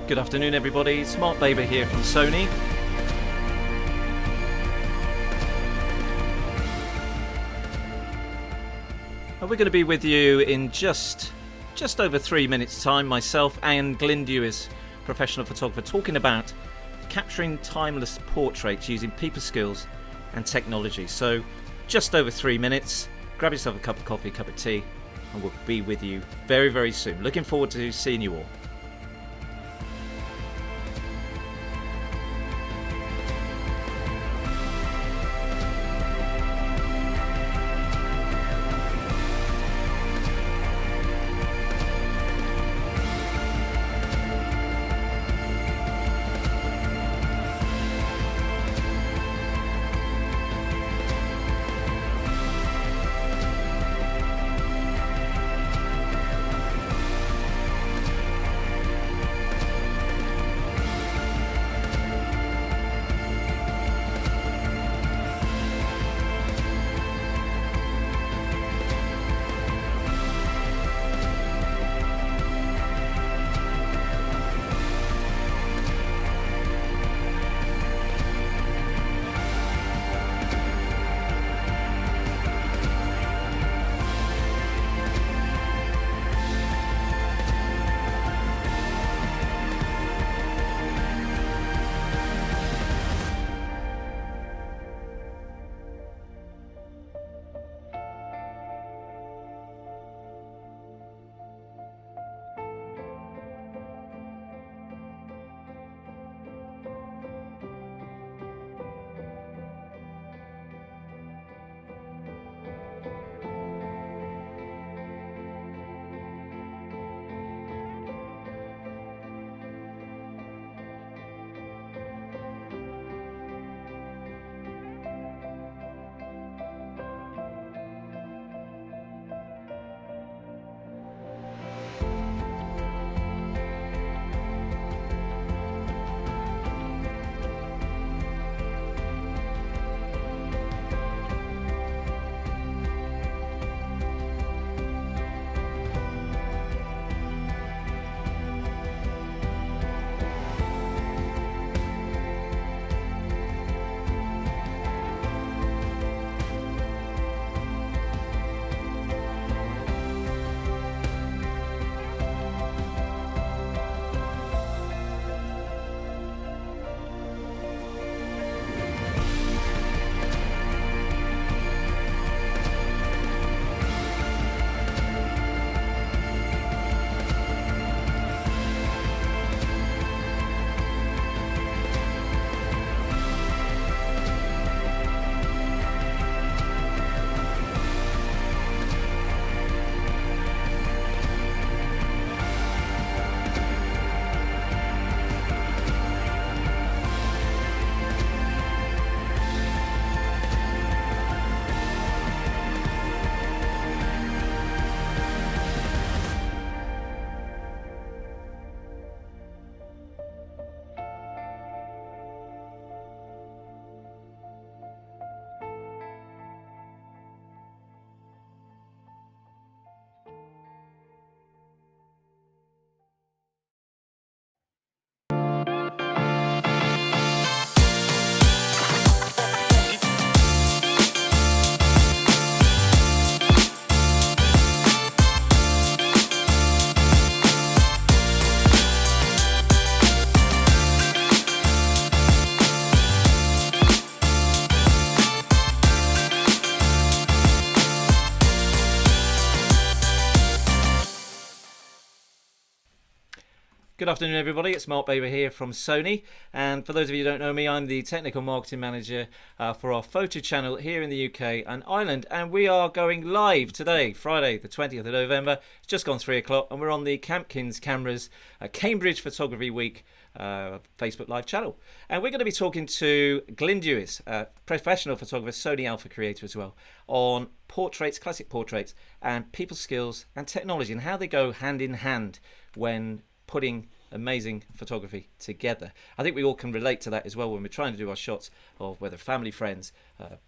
Good afternoon, everybody. Smart Baber here from Sony. And we're going to be with you in just over 3 minutes' time. Myself and Glyn Dewis, professional photographer, talking about capturing timeless portraits using people skills and technology. So just over 3 minutes. Grab yourself a cup of coffee, a cup of tea, and we'll be with you very, very soon. Looking forward to seeing you all. Good afternoon, everybody. It's Mark Baber here from Sony, and for those of you who don't know me, I'm the technical marketing manager for our photo channel here in the UK and Ireland, and we are going live today, Friday the 20th of November. It's just gone 3 o'clock, and we're on the Campkins Cameras Cambridge Photography Week Facebook Live channel, and we're going to be talking to Glyn Dewis, professional photographer, Sony Alpha creator as well, on portraits, classic portraits, and people skills and technology, and how they go hand in hand when putting amazing photography together. I think we all can relate to that as well when we're trying to do our shots of whether family, friends,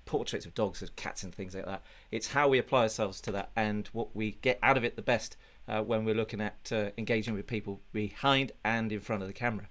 portraits of dogs, of cats and things like that. It's how we apply ourselves to that and what we get out of it the best when we're looking at engaging with people behind and in front of the camera.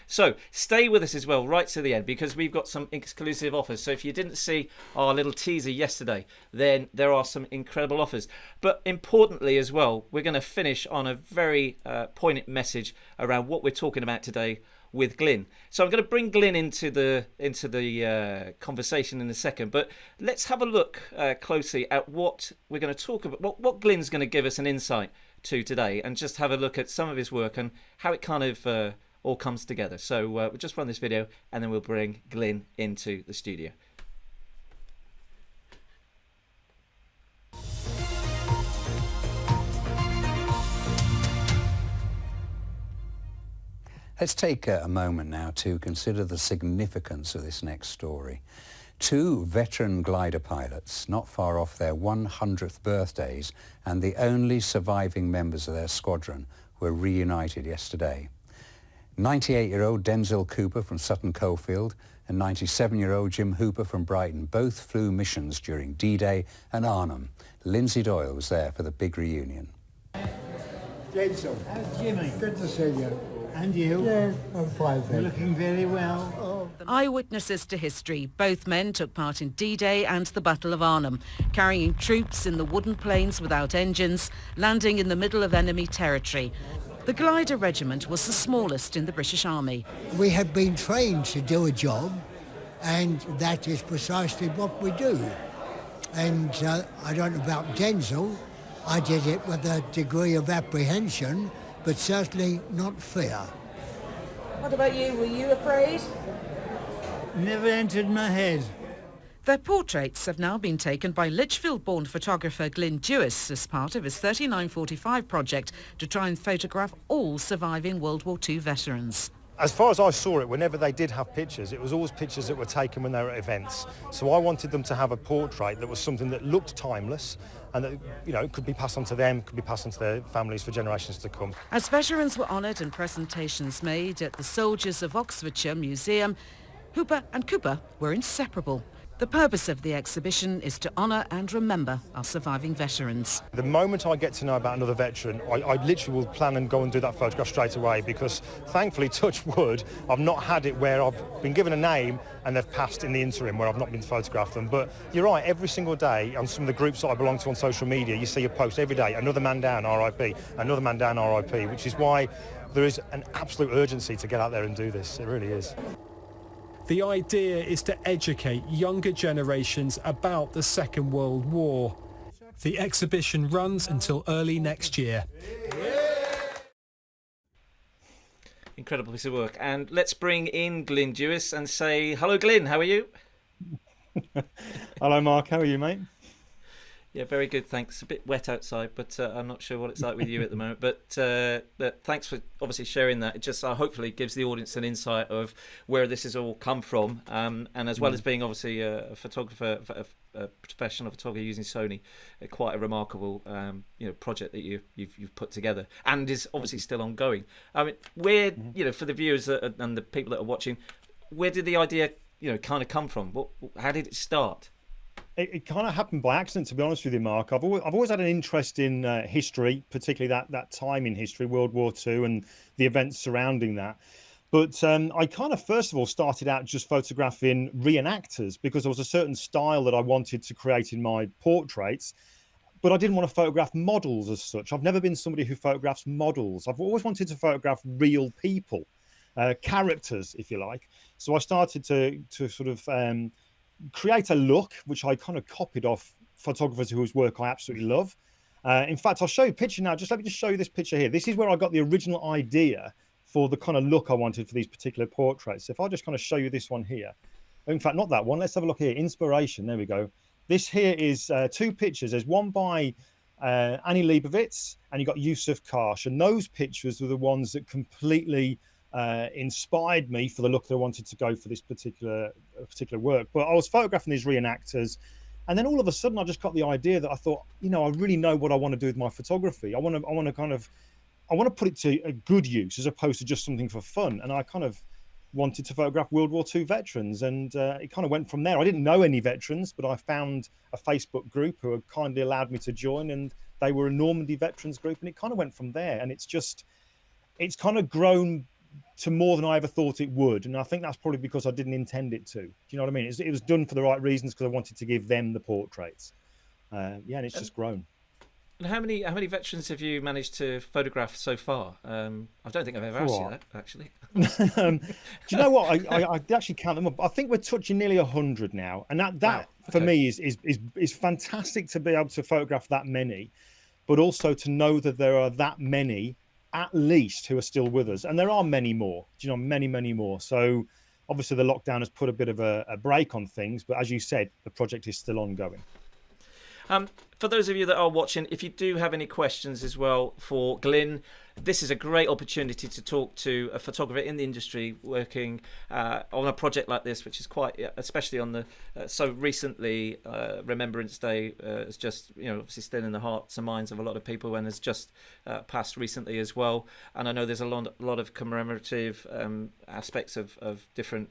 So stay with us as well right to the end, because we've got some exclusive offers. So if you didn't see our little teaser yesterday, then there are some incredible offers. But importantly as well, we're going to finish on a very poignant message around what we're talking about today with Glyn. So I'm going to bring Glyn into the conversation in a second, but let's have a look closely at what we're going to talk about, what Glyn's going to give us an insight to today, and just have a look at some of his work and how it kind of all comes together. So we'll just run this video and then we'll bring Glyn into the studio. Let's take a moment now to consider the significance of this next story. Two veteran glider pilots, not far off their 100th birthdays, and the only surviving members of their squadron, were reunited yesterday. 98-year-old Denzel Cooper from Sutton Coldfield and 97-year-old Jim Hooper from Brighton both flew missions during D-Day and Arnhem. Lindsay Doyle was there for the big reunion. Denzel. Jimmy. Good to see you. And you? Yeah, I'm fine, You're thank you. looking very well. Eyewitnesses to history, both men took part in D-Day and the Battle of Arnhem, carrying troops in the wooden planes without engines, landing in the middle of enemy territory. The glider regiment was the smallest in the British Army. We have been trained to do a job, and that is precisely what we do. And I don't know about Denzel. I did it with a degree of apprehension, but certainly not fear. What about you? Were you afraid? Never entered my head. Their portraits have now been taken by Lichfield-born photographer Glyn Dewis as part of his 3945 project to try and photograph all surviving World War II veterans. As far as I saw it, whenever they did have pictures, it was always pictures that were taken when they were at events. So I wanted them to have a portrait that was something that looked timeless and that, you know, could be passed on to them, could be passed on to their families for generations to come. As veterans were honoured and presentations made at the Soldiers of Oxfordshire Museum, Hooper and Cooper were inseparable. The purpose of the exhibition is to honour and remember our surviving veterans. The moment I get to know about another veteran, I literally will plan and go and do that photograph straight away, because thankfully, touch wood, I've not had it where I've been given a name and they've passed in the interim where I've not been to photograph them. But you're right, every single day on some of the groups that I belong to on social media, you see a post every day, another man down, RIP, another man down, RIP, which is why there is an absolute urgency to get out there and do this. It really is. The idea is to educate younger generations about the Second World War. The exhibition runs until early next year. Incredible piece of work. And let's bring in Glyn Dewis and say, hello Glyn, how are you? Hello Mark, how are you, mate? Yeah, very good, thanks. A bit wet outside, but I'm not sure what it's like with you at the moment. But thanks for obviously sharing that. It just hopefully gives the audience an insight of where this has all come from, and as well as being obviously a photographer, a professional photographer using Sony, quite a remarkable project that you've put together, and is obviously still ongoing. I mean, where for the viewers and the people that are watching, where did the idea kind of come from? How did it start? It kind of happened by accident, to be honest with you, Mark. I've always had an interest in history, particularly that time in history, World War II, and the events surrounding that. But I kind of, first of all, started out just photographing reenactors, because there was a certain style that I wanted to create in my portraits, but I didn't want to photograph models as such. I've never been somebody who photographs models. I've always wanted to photograph real people, characters, if you like. So I started to sort of create a look which I kind of copied off photographers whose work I absolutely love. In fact, I'll show you a picture now. Let me just show you this picture here. This is where I got the original idea for the kind of look I wanted for these particular portraits. If I just kind of show you this one here. In fact, not that one. Let's have a look here. Inspiration. There we go. This here is two pictures. There's one by Annie Leibovitz, and you got Yusuf Karsh. And those pictures were the ones that completely inspired me for the look that I wanted to go for this particular work. But I was photographing these reenactors, and then all of a sudden I just got the idea that I thought, I really know what I want to do with my photography. I want to put it to a good use as opposed to just something for fun. And I kind of wanted to photograph World War II veterans, and it kind of went from there. I didn't know any veterans, but I found a Facebook group who had kindly allowed me to join, and They were a Normandy veterans group, and it kind of went from there. And it's kind of grown to more than I ever thought it would. And I think that's probably because I didn't intend it to. Do you know what I mean? It was done for the right reasons, because I wanted to give them the portraits. And it's just grown. And how many veterans have you managed to photograph so far? I don't think I've ever asked you that, actually. Do you know what? I actually count them up. I think we're touching nearly 100 now, and that Wow. for Okay. me is fantastic to be able to photograph that many, but also to know that there are that many at least who are still with us, and there are many more. Do you know, many more. So obviously the lockdown has put a bit of a break on things, but as you said, the project is still ongoing. For those of you that are watching, if you do have any questions as well for Glyn, this is a great opportunity to talk to a photographer in the industry working on a project like this, which is quite, especially on the so recently Remembrance Day is just, obviously still in the hearts and minds of a lot of people, and has just passed recently as well. And I know there's a lot of commemorative aspects of different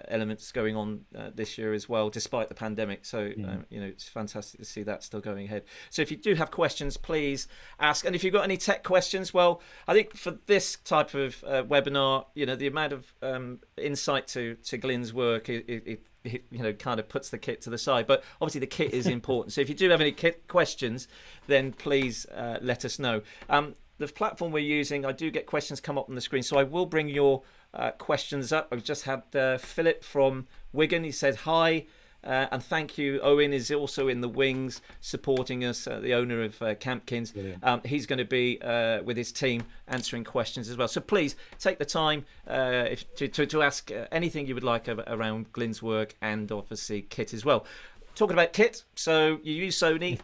elements going on this year as well, despite the pandemic. So it's fantastic to see that still going ahead. So if you do have questions, please ask. And if you've got any tech questions, well, I think for this type of webinar, the amount of insight to Glyn's work, it kind of puts the kit to the side. But obviously the kit is important. So if you do have any kit questions, then please let us know. The platform we're using, I do get questions come up on the screen, so I will bring your questions up. I've just had Philip from Wigan. He said hi. And thank you. Owen is also in the wings supporting us, the owner of Campkins. He's going to be with his team answering questions as well. So please take the time to ask anything you would like around Glyn's work, and obviously kit as well. Talking about kit, so you use Sony.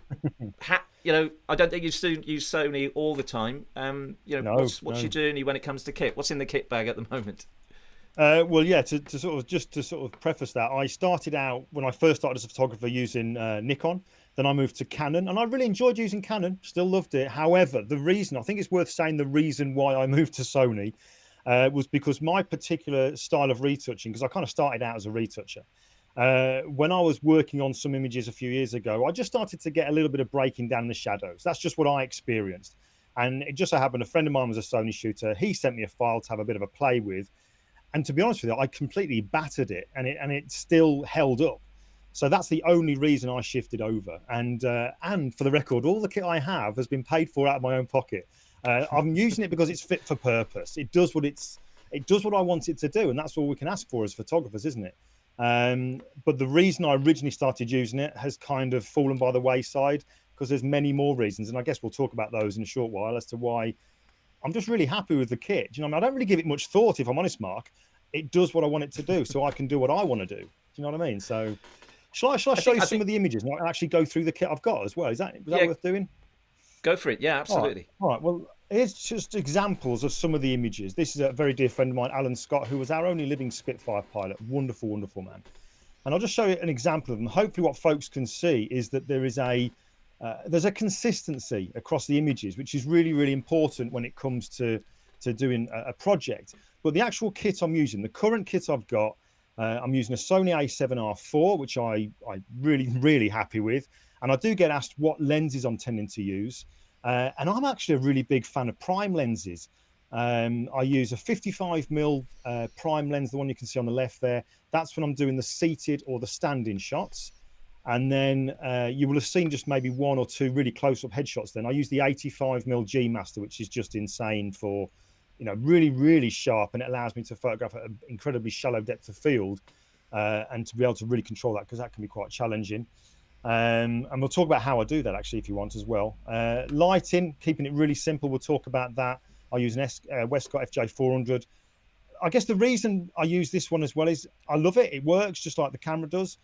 I don't think you use Sony all the time. What's your journey when it comes to kit? What's in the kit bag at the moment? Well, yeah, to sort of preface that, I started out when I first started as a photographer using Nikon. Then I moved to Canon, and I really enjoyed using Canon. Still loved it. However, I think it's worth saying the reason why I moved to Sony was because my particular style of retouching, because I kind of started out as a retoucher. When I was working on some images a few years ago, I just started to get a little bit of breaking down the shadows. That's just what I experienced. And it just so happened a friend of mine was a Sony shooter. He sent me a file to have a bit of a play with. And to be honest with you, I completely battered it, and it still held up. So that's the only reason I shifted over. And for the record, all the kit I have has been paid for out of my own pocket. I'm using it because it's fit for purpose. It does what I want it to do, and that's all we can ask for as photographers, isn't it? But the reason I originally started using it has kind of fallen by the wayside, because there's many more reasons, and I guess we'll talk about those in a short while as to why I'm just really happy with the kit. Do you know what I mean? I don't really give it much thought, if I'm honest, Mark. It does what I want it to do, so I can do what I want to do. Do you know what I mean? So, shall I show you some of the images and I can actually go through the kit I've got as well? Was that worth doing? Go for it. Yeah, absolutely. All right. Well, here's just examples of some of the images. This is a very dear friend of mine, Alan Scott, who was our only living Spitfire pilot. Wonderful, wonderful man. And I'll just show you an example of them. Hopefully what folks can see is that there's a consistency across the images, which is really, really important when it comes to doing a project. But the actual kit I'm using, the current kit I've got, I'm using a Sony A7R4, which I'm really, really happy with. And I do get asked what lenses I'm tending to use. And I'm actually a really big fan of prime lenses. I use a 55mm prime lens, the one you can see on the left there. That's when I'm doing the seated or the standing shots. And then you will have seen just maybe one or two really close-up headshots. Then I use the 85mm G Master, which is just insane for, really, really sharp, and it allows me to photograph at an incredibly shallow depth of field, and to be able to really control that, because that can be quite challenging. And we'll talk about how I do that actually, if you want as well. Lighting, keeping it really simple. We'll talk about that. I use an Westcott FJ400. I guess the reason I use this one as well is I love it. It works just like the camera does.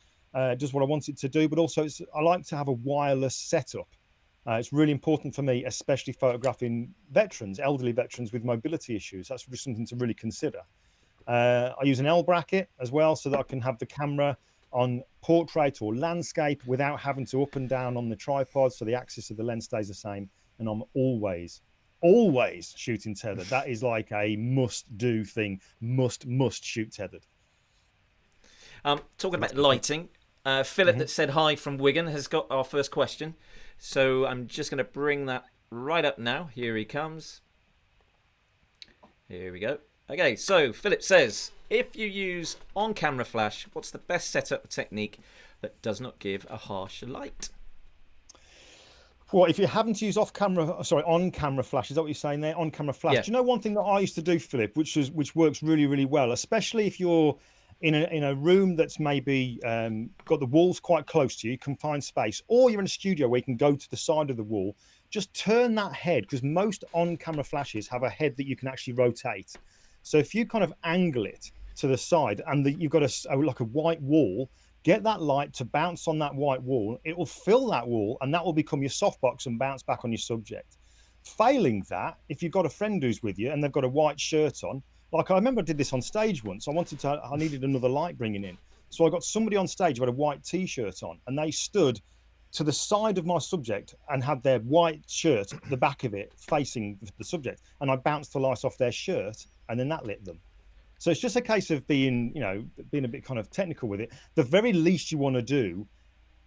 Does what I want it to do, but also I like to have a wireless setup. It's really important for me, especially photographing veterans, elderly veterans with mobility issues. That's just something to really consider. I use an L bracket as well, so that I can have the camera on portrait or landscape without having to up and down on the tripod, so the axis of the lens stays the same. And I'm always shooting tethered. That is like a must-do thing. Must shoot tethered. Talking about lighting, Philip that said hi from Wigan has got our first question. So I'm just going to bring that right up now. Here he comes. Here we go. Okay, so Philip says, if you use on-camera flash, what's the best setup technique that does not give a harsh light? Well, if you happen to use on-camera flash, is that what you're saying there? On-camera flash. Yeah. Do you know one thing that I used to do, Philip, which works really, really well, especially if you're in a room that's maybe got the walls quite close to you, confined space, or you're in a studio where you can go to the side of the wall. Just turn that head, because most on-camera flashes have a head that you can actually rotate. So if you kind of angle it to the side and you've got like a white wall, get that light to bounce on that white wall. It will fill that wall, and that will become your softbox and bounce back on your subject. Failing that, if you've got a friend who's with you and they've got a white shirt on, like I remember I did this on stage once. I needed another light bringing in. So I got somebody on stage who had a white T-shirt on, and they stood to the side of my subject and had their white shirt, the back of it, facing the subject. And I bounced the light off their shirt, and then that lit them. So it's just a case of being a bit kind of technical with it. The very least you want to do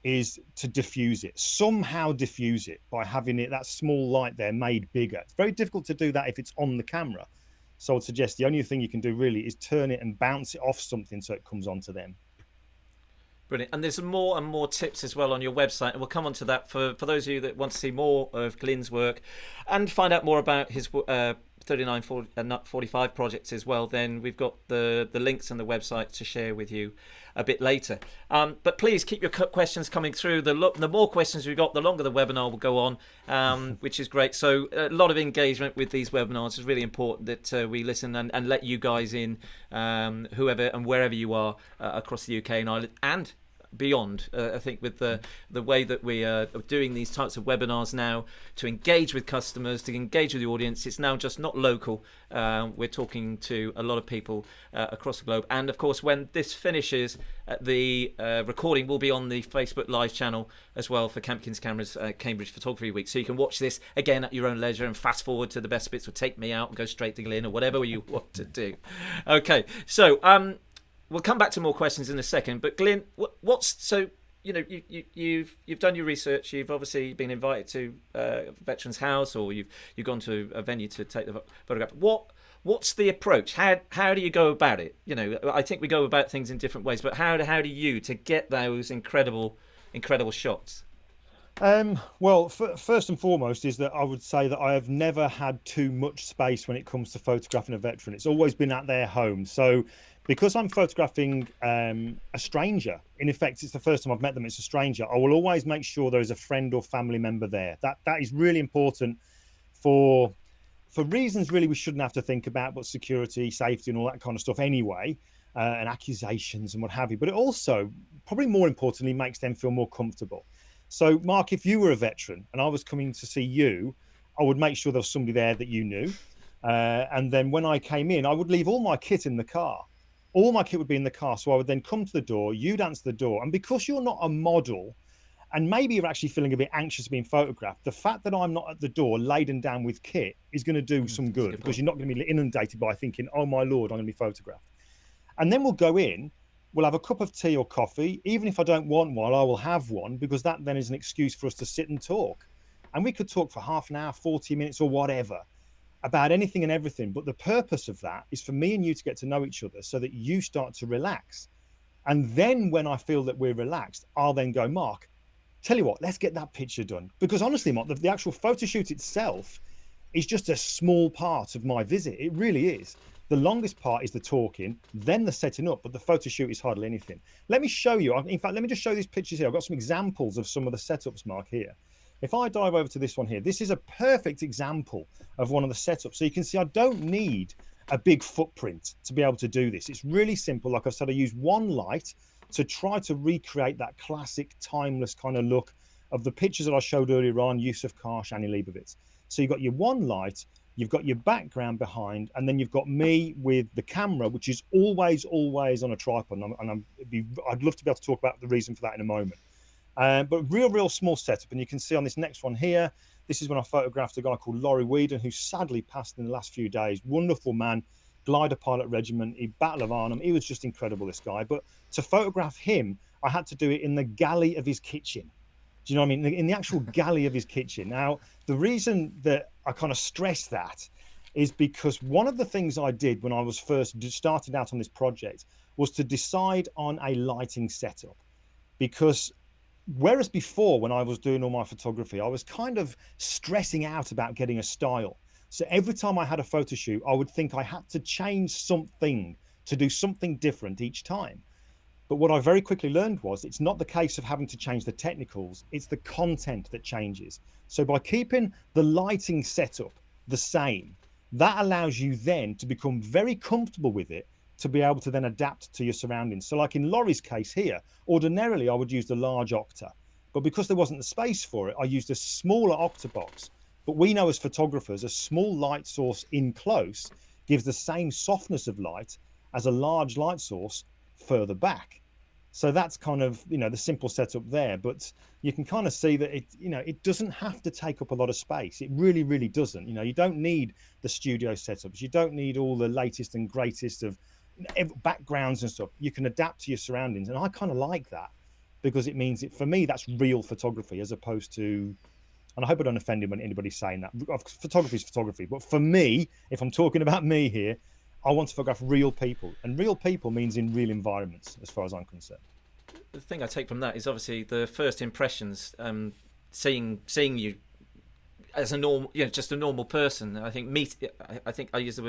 is to diffuse it, somehow diffuse it by having that small light there made bigger. It's very difficult to do that if it's on the camera. So I'd suggest the only thing you can do really is turn it and bounce it off something so it comes onto them. Brilliant. And there's more and more tips as well on your website, and we'll come on to that for those of you that want to see more of Glyn's work and find out more about his 3945 projects as well. Then we've got the links and the website to share with you a bit later. But please keep your questions coming through. The more questions we've got, the longer the webinar will go on, which is great. So a lot of engagement with these webinars is really important, that we listen and let you guys in, whoever and wherever you are across the UK and Ireland and beyond. I think with the way that we are doing these types of webinars now to engage with customers, to engage with the audience, it's now just not local. We're talking to a lot of people across the globe. And of course, when this finishes, the recording will be on the Facebook Live channel as well for Campkins Cameras Cambridge Photography Week. So you can watch this again at your own leisure and fast forward to the best bits, or take me out and go straight to Glyn, or whatever you want to do. Okay, so we'll come back to more questions in a second, but Glyn, you've done your research. You've obviously been invited to Veterans House, or you've gone to a venue to take the photograph. What's the approach? How do you go about it? I think we go about things in different ways, but how do you to get those incredible shots? Well, first and foremost is that I would say that I have never had too much space when it comes to photographing a veteran. It's always been at their home. So because I'm photographing a stranger, in effect, it's the first time I've met them, it's a stranger, I will always make sure there is a friend or family member there. That is really important for reasons really we shouldn't have to think about, but security, safety and all that kind of stuff anyway, and accusations and what have you. But it also, probably more importantly, makes them feel more comfortable. So, Mark, if you were a veteran and I was coming to see you, I would make sure there was somebody there that you knew. And then when I came in, I would leave all my kit in the car. All my kit would be in the car. So I would then come to the door, you'd answer the door. And because you're not a model, and maybe you're actually feeling a bit anxious being photographed, the fact that I'm not at the door laden down with kit is going to do some good, because you're not going to be inundated by thinking, oh, my Lord, I'm going to be photographed. And then we'll go in. We'll have a cup of tea or coffee. Even if I don't want one, I will have one, because that then is an excuse for us to sit and talk. And we could talk for half an hour, 40 minutes or whatever about anything and everything. But the purpose of that is for me and you to get to know each other so that you start to relax. And then when I feel that we're relaxed, I'll then go, Mark, tell you what, let's get that picture done. Because honestly, Mark, the actual photo shoot itself is just a small part of my visit. It really is. The longest part is the talking, then the setting up, but the photo shoot is hardly anything. Let me show you. In fact, let me just show these pictures here. I've got some examples of some of the setups, Mark, here. If I dive over to this one here, this is a perfect example of one of the setups. So you can see I don't need a big footprint to be able to do this. It's really simple. Like I said, I use one light to try to recreate that classic, timeless kind of look of the pictures that I showed earlier on, Yusuf Karsh, Annie Leibovitz. So you've got your one light, you've got your background behind, and then you've got me with the camera, which is always on a tripod. And I'd love to be able to talk about the reason for that in a moment. But real small setup. And you can see on this next one here, this is when I photographed a guy called Laurie Whedon, who sadly passed in the last few days. Wonderful man, glider pilot regiment, he Battle of Arnhem. He was just incredible, this guy. But to photograph him, I had to do it in the galley of his kitchen. Do you know what I mean? In the actual galley of his kitchen. Now, the reason that I kind of stress that is because one of the things I did when I was first started out on this project was to decide on a lighting setup. Because whereas before, when I was doing all my photography, I was kind of stressing out about getting a style. So every time I had a photo shoot, I would think I had to change something to do something different each time. But what I very quickly learned was it's not the case of having to change the technicals, it's the content that changes. So by keeping the lighting setup the same, that allows you then to become very comfortable with it, to be able to then adapt to your surroundings. So like in Laurie's case here, ordinarily I would use the large octa, but because there wasn't the space for it, I used a smaller octabox. But we know as photographers, a small light source in close gives the same softness of light as a large light source further back. So that's kind of, you know, the simple setup there, but you can kind of see that it, you know, it doesn't have to take up a lot of space. It really, really doesn't. You know, you don't need the studio setups. You don't need all the latest and greatest of backgrounds and stuff. You can adapt to your surroundings. And I kind of like that because it means for me, that's real photography as opposed to, and I hope I don't offend anybody saying that. Photography is photography. But for me, if I'm talking about me here, I want to photograph real people. And real people means in real environments, as far as I'm concerned. The thing I take from that is obviously the first impressions, seeing you as a normal, you know, just a normal person. I think I think I use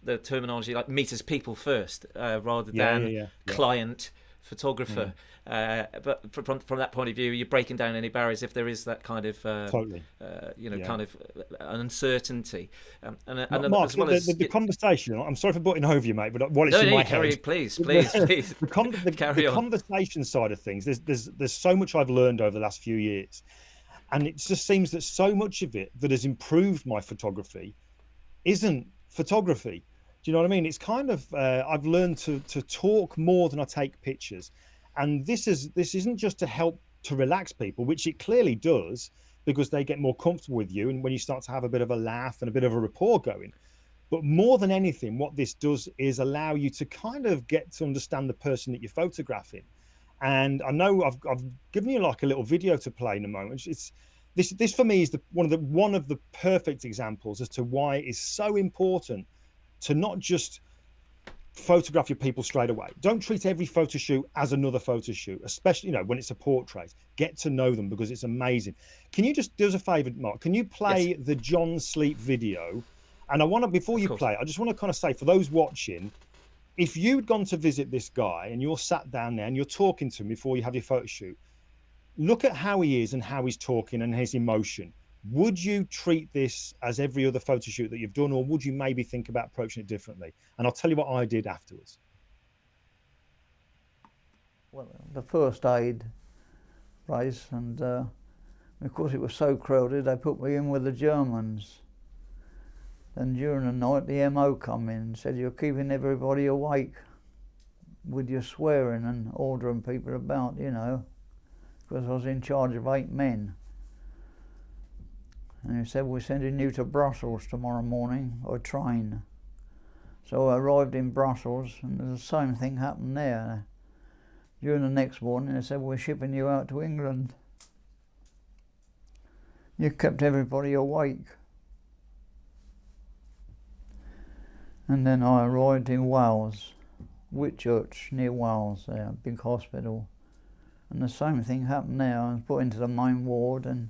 the terminology like meet as people first, rather than client photographer. But from that point of view, you're breaking down any barriers if there is that kind of Totally, kind of uncertainty. And Mark, as well as the conversation. I'm sorry for butting over you, mate, but while it's in my head, please. the Carry on. conversation side of things. There's so much I've learned over the last few years, and it just seems that so much of it that has improved my photography isn't photography. Do you know what I mean? It's kind of I've learned to talk more than I take pictures, and this isn't just to help to relax people, which it clearly does because they get more comfortable with you, and when you start to have a bit of a laugh and a bit of a rapport going. But more than anything, what this does is allow you to kind of get to understand the person that you're photographing. And I know I've given you like a little video to play in a moment. This for me is one of the perfect examples as to why it is so important to not just photograph your people straight away. Don't treat every photo shoot as another photo shoot, especially, you know, when it's a portrait. Get to know them because it's amazing. Can you just do us a favor, Mark? Can you play the John Sleep video? And I want to, before you play, I just want to kind of say for those watching, if you'd gone to visit this guy and you're sat down there and you're talking to him before you have your photo shoot, look at how he is and how he's talking and his emotion. Would you treat this as every other photo shoot that you've done, or would you maybe think about approaching it differently? And I'll tell you what I did afterwards. Well, the first aid race, and of course it was so crowded, they put me in with the Germans. Then during the night, the MO come in and said, "You're keeping everybody awake with your swearing and ordering people about, you know," because I was in charge of 8 men. And he said, "We're sending you to Brussels tomorrow morning by train." So I arrived in Brussels, and the same thing happened there. During the next morning, they said, "We're shipping you out to England. You kept everybody awake." And then I arrived in Wales, Whitchurch, near Wales, there, a big hospital. And the same thing happened there. I was put into the main ward, and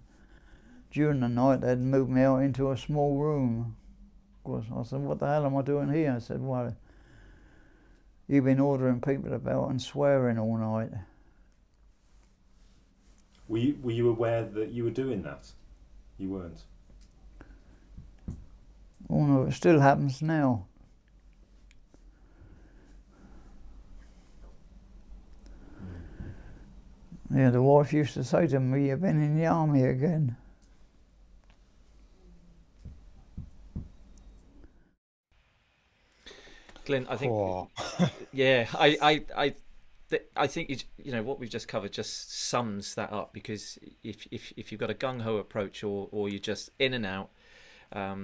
during the night they'd moved me out into a small room. Of course, I said, "What the hell am I doing here?" I said, "Well, you've been ordering people about and swearing all night." Were you aware that you were doing that? You weren't? Oh no, it still happens now. Yeah, the wife used to say to me, "You've been in the army again." Glenn, I think, I think you know what we've just covered just sums that up, because if you've got a gung ho approach, or you're just in and out,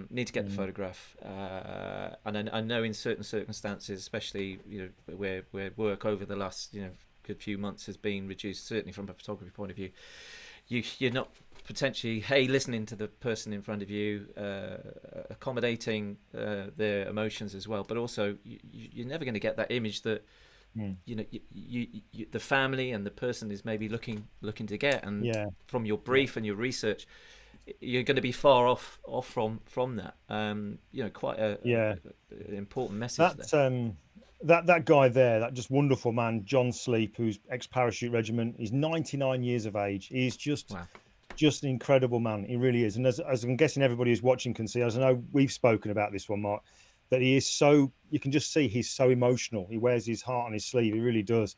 need to get the photograph, and I know in certain circumstances, especially where work over the last good few months has been reduced, certainly from a photography point of view, you're not potentially listening to the person in front of you, accommodating their emotions as well, but also you're never going to get that image that you know the family and the person is maybe looking to get. And from your brief and your research, you're going to be far off from that. You know, quite a important message there. That guy there, that just wonderful man, John Sleep, who's ex-parachute regiment. He's 99 years of age. He's just an incredible man. He really is. And as I'm guessing everybody who's watching can see, as I know we've spoken about this one, Mark, that he is so, you can just see he's so emotional. He wears his heart on his sleeve. He really does.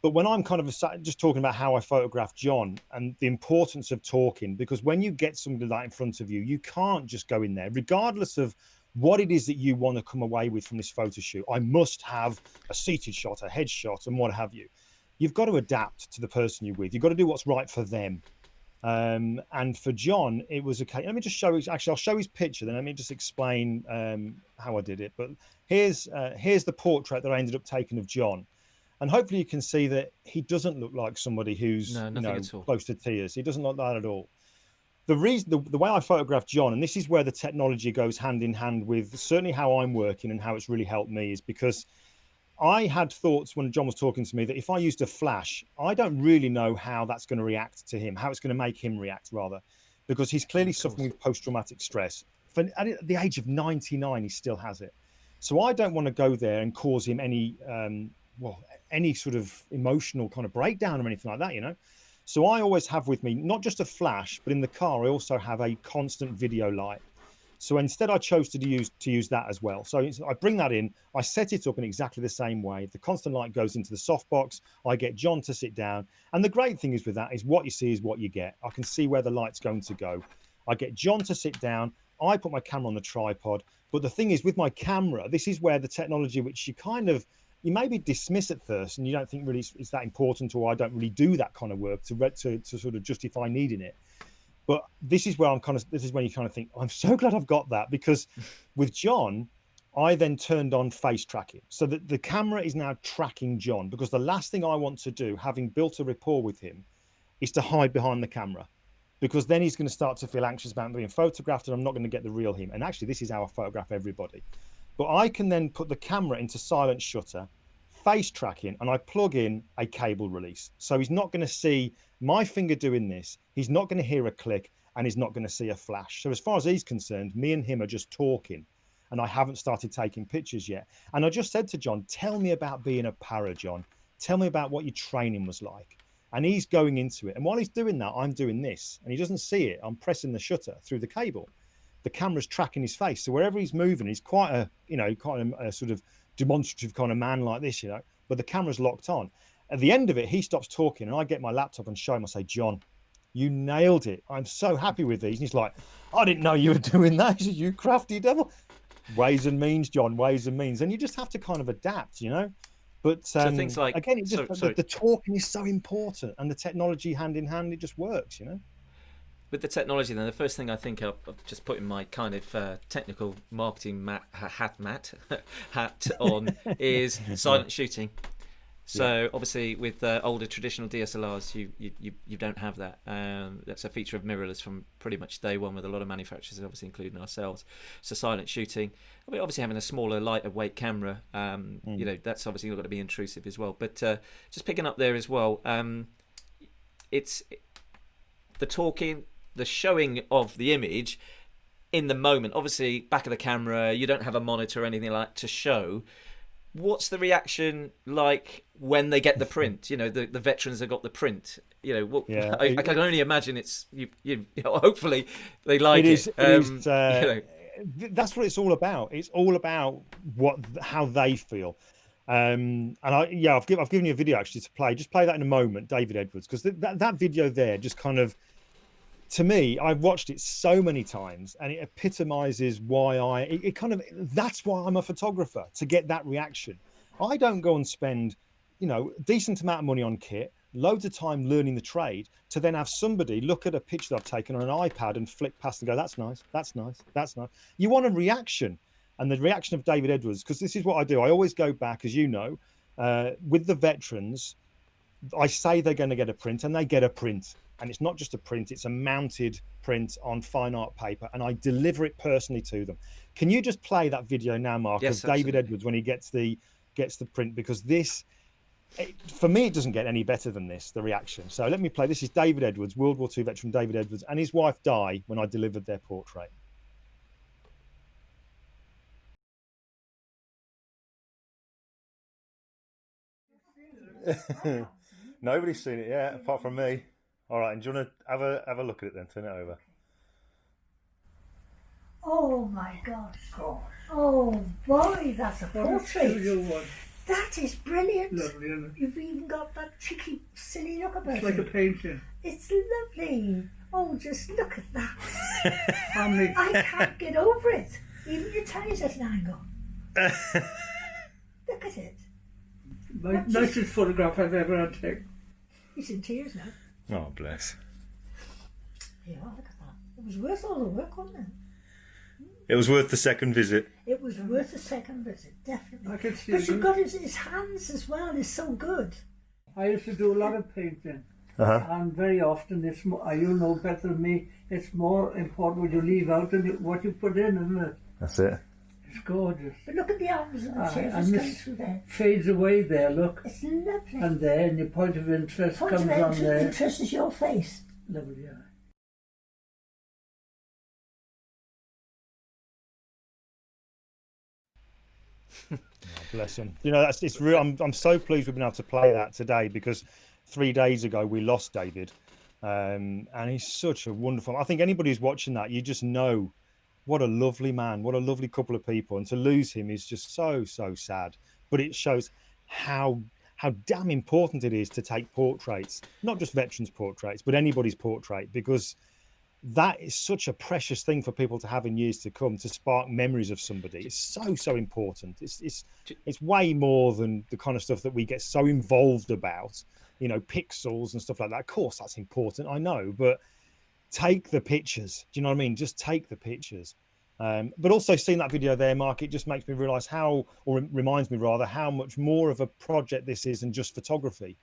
But when I'm kind of just talking about how I photographed John and the importance of talking, because when you get somebody like that in front of you, you can't just go in there, regardless of what it is that you want to come away with from this photo shoot. I must have a seated shot, a head shot, and what have you. You've got to adapt to the person you're with. You've got to do what's right for them. And for John, it was okay. Let me just show. Actually, I'll show his picture. Then let me just explain how I did it. But here's the portrait that I ended up taking of John. And hopefully you can see that he doesn't look like somebody who's close to tears. He doesn't look that at all. The reason, the way I photographed John, and this is where the technology goes hand in hand with certainly how I'm working and how it's really helped me, is because I had thoughts when John was talking to me that if I used a flash, I don't really know how that's going to react to him, how it's going to make him react, rather, because he's clearly suffering with post-traumatic stress. At the age of 99, he still has it. So I don't want to go there and cause him any sort of emotional kind of breakdown or anything like that, you know. So I always have with me not just a flash, but in the car I also have a constant video light. So instead I chose to use that as well. So I bring that in, I set it up in exactly the same way. The constant light goes into the softbox. I get John to sit down, and the great thing is with that is what you see is what you get. I can see where the light's going to go. I get John to sit down. I put my camera on the tripod. But the thing is, with my camera, this is where the technology, which you maybe dismiss at first, and you don't think really it's that important, or I don't really do that kind of work to sort of justify needing it. But this is where this is when you kind of think, I'm so glad I've got that, because with John, I then turned on face tracking, so that the camera is now tracking John, because the last thing I want to do, having built a rapport with him, is to hide behind the camera, because then he's going to start to feel anxious about being photographed, and I'm not going to get the real him. And actually, this is how I photograph everybody. But I can then put the camera into silent shutter, face tracking, and I plug in a cable release. So he's not going to see my finger doing this. He's not going to hear a click, and he's not going to see a flash. So as far as he's concerned, me and him are just talking, and I haven't started taking pictures yet. And I just said to John, tell me about being a para, John. Tell me about what your training was like. And he's going into it. And while he's doing that, I'm doing this, and he doesn't see it. I'm pressing the shutter through the cable. The camera's tracking his face. So wherever he's moving, he's quite a sort of demonstrative kind of man like this, you know, but the camera's locked on. At the end of it, he stops talking, and I get my laptop and show him. I say, John, you nailed it. I'm so happy with these. And he's like, I didn't know you were doing that. He said, you crafty devil. Ways and means, John, ways and means. And you just have to kind of adapt, you know. But so things like, again, the talking is so important, and the technology hand in hand, it just works, you know. With the technology, then the first thing I think of just putting my kind of technical marketing hat on is silent shooting. So obviously, with older traditional DSLRs, you don't have that. That's a feature of mirrorless from pretty much day one, with a lot of manufacturers, obviously including ourselves. So silent shooting. I mean, obviously having a smaller, lighter weight camera, you know, that's obviously not going to be intrusive as well. But just picking up there as well, it's the talking, the showing of the image in the moment. Obviously, back of the camera, you don't have a monitor or anything like that to show. What's the reaction like when they get the print? You know, the veterans have got the print. You know, I can only imagine it's you know, hopefully they like it. You know. That's what it's all about. It's all about how they feel. And I've given you a video actually to play. Just play that in a moment, David Edwards, because that video there just kind of, to me, I've watched it so many times, and it epitomizes that's why I'm a photographer, to get that reaction. I don't go and spend, you know, a decent amount of money on kit, loads of time learning the trade, to then have somebody look at a picture that I've taken on an iPad and flick past and go, that's nice, that's nice, that's nice. You want a reaction, and the reaction of David Edwards, because this is what I do. I always go back, as you know, with the veterans. I say they're going to get a print, and they get a print. and it's not just a print, it's a mounted print on fine art paper, and I deliver it personally to them. Can you just play that video now, Mark, Yes, of David absolutely. Edwards when he gets the print? Because this, for me, it doesn't get any better than this, the reaction. So let me play. This is David Edwards, World War II veteran David Edwards, and his wife Di when I delivered their portrait. Nobody's seen it yet, apart from me. All right, and do you want to have a look at it then? Turn it over. Oh my gosh. Oh boy, that's a portrait. That is brilliant. Lovely, isn't it? You've even got that cheeky, silly look about It's like a it. painting. It's lovely. Oh, just look at that. Family. I can't get over it. Even your tie's at an angle. Look at it. Nicest photograph I've ever had taken. He's in tears now. Oh, bless. Yeah, look at that. It was worth all the work, wasn't it? It was worth the second visit. It was worth a second visit, definitely. I can see But it. you've got his hands as well, is so good. I used to do a lot of painting. Uh-huh. And very often, it's more, you know better than me, it's more important what you leave out than what you put in, isn't it? That's it. It's gorgeous. But look at the arms and the chairs and just this coming through there. fades away there, look. It's lovely. And there, and your point of interest Point comes of on there. interest is your face. Lovely, yeah. Bless him. You know, it's real. I'm so pleased we've been able to play that today, because 3 days ago we lost David, and he's such a wonderful. I think anybody who's watching that, you just know what a lovely man, what a lovely couple of people, and to lose him is just so sad. But it shows how damn important it is to take portraits, not just veterans' portraits, but anybody's portrait, because that is such a precious thing for people to have in years to come, to spark memories of somebody. It's so important. It's way more than the kind of stuff that we get so involved about, you know, pixels and stuff like that. Of course that's important, I know, but take the pictures. Do you know what I mean? Just take the pictures. But also seeing that video there, Mark, it just makes me realize how, or it reminds me rather, how much more of a project this is than just photography.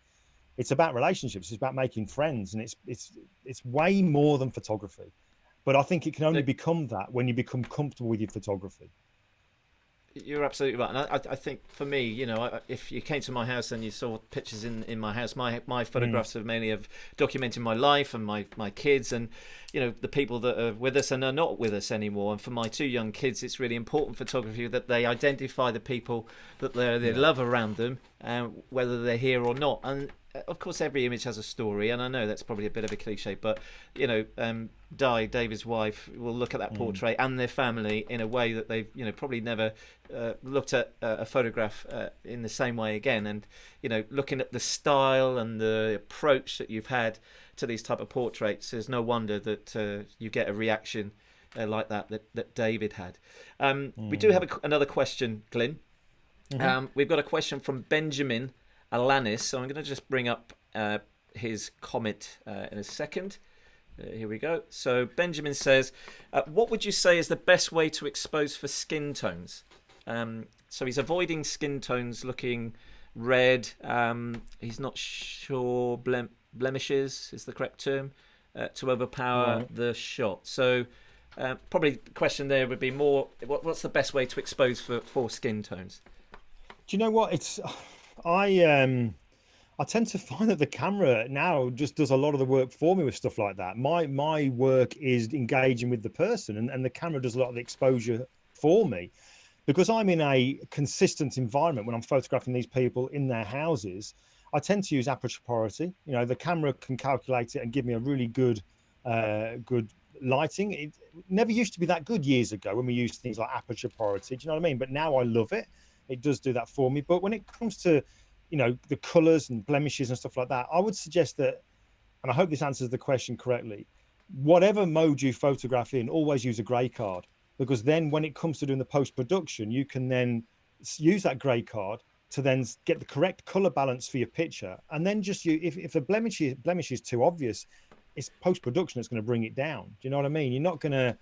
It's about relationships. It's about making friends, and it's way more than photography. But I think it can only become that when you become comfortable with your photography. You're absolutely right, and I think for me, you know, if you came to my house and you saw pictures in my house, my photographs are mainly of documenting my life and my kids, and you know, the people that are with us and are not with us anymore. And for my 2 young kids, it's really important photography that they identify the people that they love around them, whether they're here or not. And of course, every image has a story, and I know that's probably a bit of a cliche, but you know, Di, David's wife, will look at that portrait and their family in a way that they've, you know, probably never looked at a photograph in the same way again. And you know, looking at the style and the approach that you've had to these type of portraits, there's no wonder that you get a reaction like that David had. We do have another question, Glyn. We've got a question from Benjamin Alanis, so I'm going to just bring up his comment in a second. Here we go. So Benjamin says, what would you say is the best way to expose for skin tones? So he's avoiding skin tones looking red. He's not sure blemishes is the correct term to overpower the shot. So probably the question there would be more, what's the best way to expose for skin tones? Do you know what? I tend to find that the camera now just does a lot of the work for me with stuff like that. My work is engaging with the person, and the camera does a lot of the exposure for me, because I'm in a consistent environment when I'm photographing these people in their houses. I tend to use aperture priority. You know, the camera can calculate it and give me a really good lighting. It never used to be that good years ago when we used things like aperture priority. Do you know what I mean? But now I love it. It does do that for me. But when it comes to, you know, the colors and blemishes and stuff like that, I would suggest that, and I hope this answers the question correctly, whatever mode you photograph in, always use a gray card, because then when it comes to doing the post-production, you can then use that gray card to then get the correct color balance for your picture. And then just if a blemish is too obvious, it's post-production that's going to bring it down. Do you know what I mean? You're not going to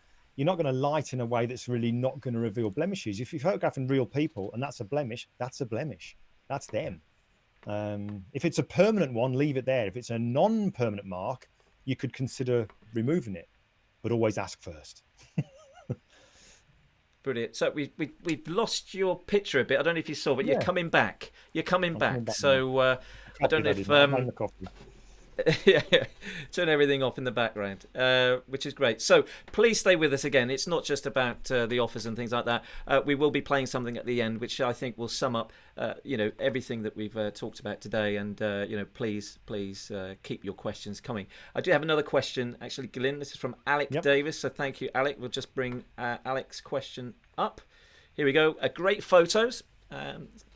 light in a way that's really not going to reveal blemishes. If you're photographing real people and that's a blemish, that's a blemish. That's them. If it's a permanent one, leave it there. If it's a non-permanent mark, you could consider removing it, but always ask first. Brilliant. So we've lost your picture a bit. I don't know if you saw, but you're coming back. You're coming back. So I don't know if yeah, turn everything off in the background, which is great. So please stay with us again. It's not just about the offers and things like that. We will be playing something at the end, which I think will sum up, everything that we've talked about today. And please keep your questions coming. I do have another question, actually, Glyn. This is from Alec Davis. So thank you, Alec. We'll just bring Alec's question up. Here we go. Great photos.